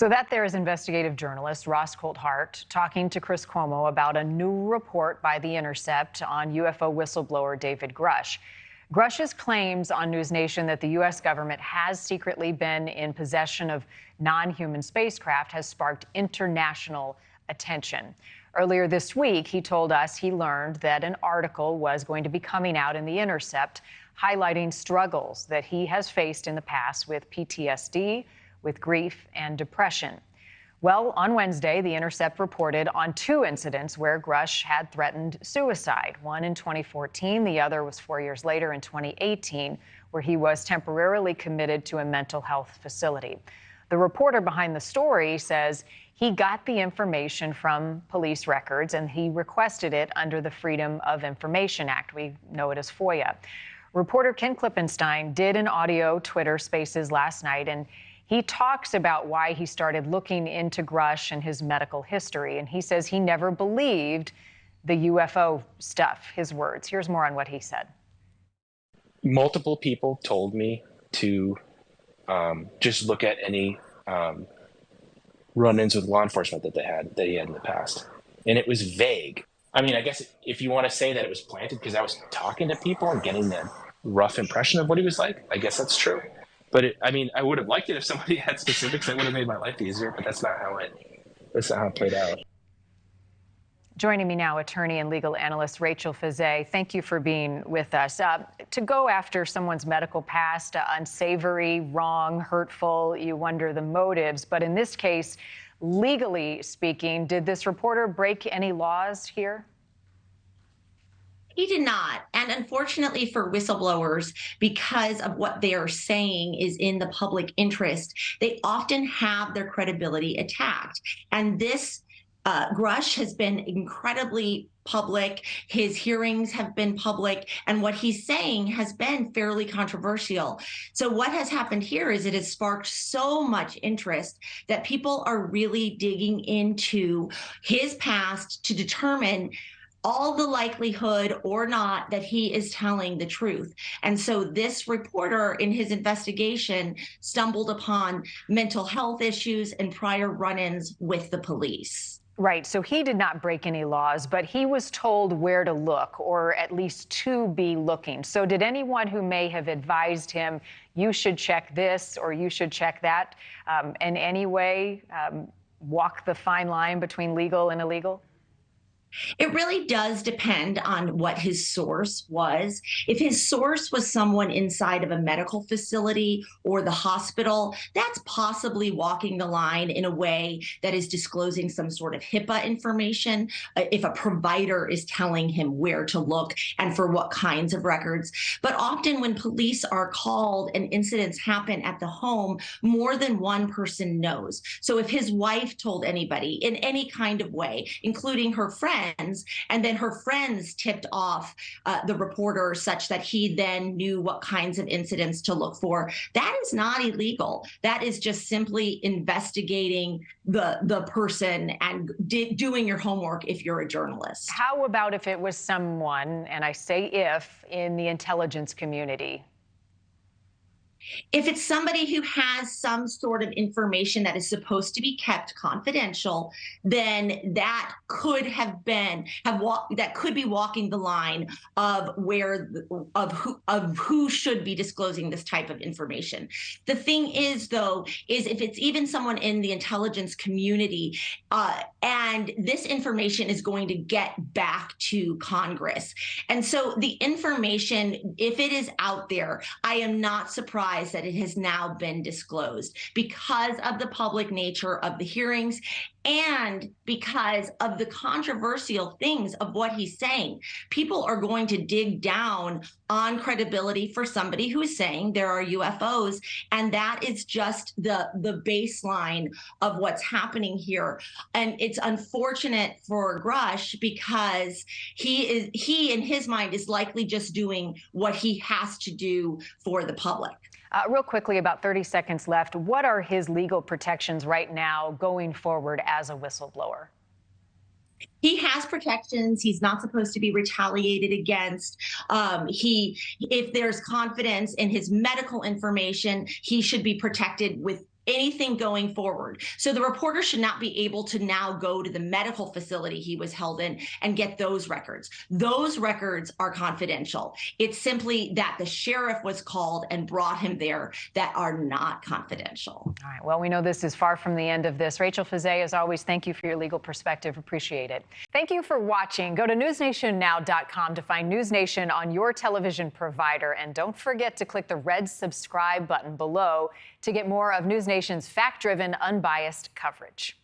So that there is investigative journalist Ross Coulthart talking to Chris Cuomo about a new report by The Intercept on UFO whistleblower David Grusch. Grusch's claims on NewsNation that the U.S. government has secretly been in possession of non-human spacecraft has sparked international attention. Earlier this week, he told us he learned that an article was going to be coming out in The Intercept highlighting struggles that he has faced in the past with PTSD, with grief and depression. Well, on Wednesday, The Intercept reported on 2 incidents where Grusch had threatened suicide. One in 2014, the other was 4 years later in 2018, where he was temporarily committed to a mental health facility. The reporter behind the story says he got the information from police records and he requested it under the Freedom of Information Act. We know it as FOIA. Reporter Ken Klippenstein did an audio Twitter Spaces last night, and he talks about why he started looking into Grusch and his medical history, and he says he never believed the UFO stuff, his words. Here's more on what he said. Multiple people told me to just look at any run-ins with law enforcement that he had in the past. And it was vague. I mean, I guess if you want to say that it was planted because I was talking to people and getting the rough impression of what he was like, I guess that's true. But I would have liked it if somebody had specifics that would have made my life easier, but that's not how it played out. Joining me now, attorney and legal analyst Rachel Fiset. Thank you for being with us. To go after someone's medical past, unsavory, wrong, hurtful, you wonder the motives. But in this case, legally speaking, did this reporter break any laws here? He did not. And unfortunately for whistleblowers, because of what they are saying is in the public interest, they often have their credibility attacked. And this Grusch has been incredibly public. His hearings have been public, and what he's saying has been fairly controversial. So what has happened here is it has sparked so much interest that people are really digging into his past to determine all the likelihood or not that he is telling the truth. And so this reporter in his investigation stumbled upon mental health issues and prior run-ins with the police. Right. So he did not break any laws, but he was told where to look, or at least to be looking. So did anyone who may have advised him, you should check this or you should check that, in any way walk the fine line between legal and illegal? It really does depend on what his source was. If his source was someone inside of a medical facility or the hospital, that's possibly walking the line in a way that is disclosing some sort of HIPAA information. If a provider is telling him where to look and for what kinds of records. But often when police are called and incidents happen at the home, more than one person knows. So if his wife told anybody in any kind of way, including her friend, and then her friends tipped off the reporter such that he then knew what kinds of incidents to look for. That is not illegal. That is just simply investigating the person and doing your homework if you're a journalist. How about if it was someone, and I say if, in the intelligence community? If it's somebody who has some sort of information that is supposed to be kept confidential, then that could have been that could be walking the line of who should be disclosing this type of information. The thing is, though, is if it's even someone in the intelligence community, and this information is going to get back to Congress, and so the information, if it is out there, I am not surprised that it has now been disclosed because of the public nature of the hearings and because of the controversial things of what he's saying. People are going to dig down on credibility for somebody who is saying there are UFOs, and that is just the baseline of what's happening here. And it's unfortunate for Grusch because he in his mind is likely just doing what he has to do for the public. Real quickly, about 30 seconds left. What are his legal protections right now going forward as a whistleblower? He has protections. He's not supposed to be retaliated against. If there's confidence in his medical information, he should be protected with anything going forward. So the reporter should not be able to now go to the medical facility he was held in and get those records. Those records are confidential. It's simply that the sheriff was called and brought him there that are not confidential. All right. Well, we know this is far from the end of this. Rachel Fiset, as always, thank you for your legal perspective. Appreciate it. Thank you for watching. Go to newsnationnow.com to find NewsNation on your television provider. And don't forget to click the red subscribe button below to get more of NewsNation's fact-driven, unbiased coverage.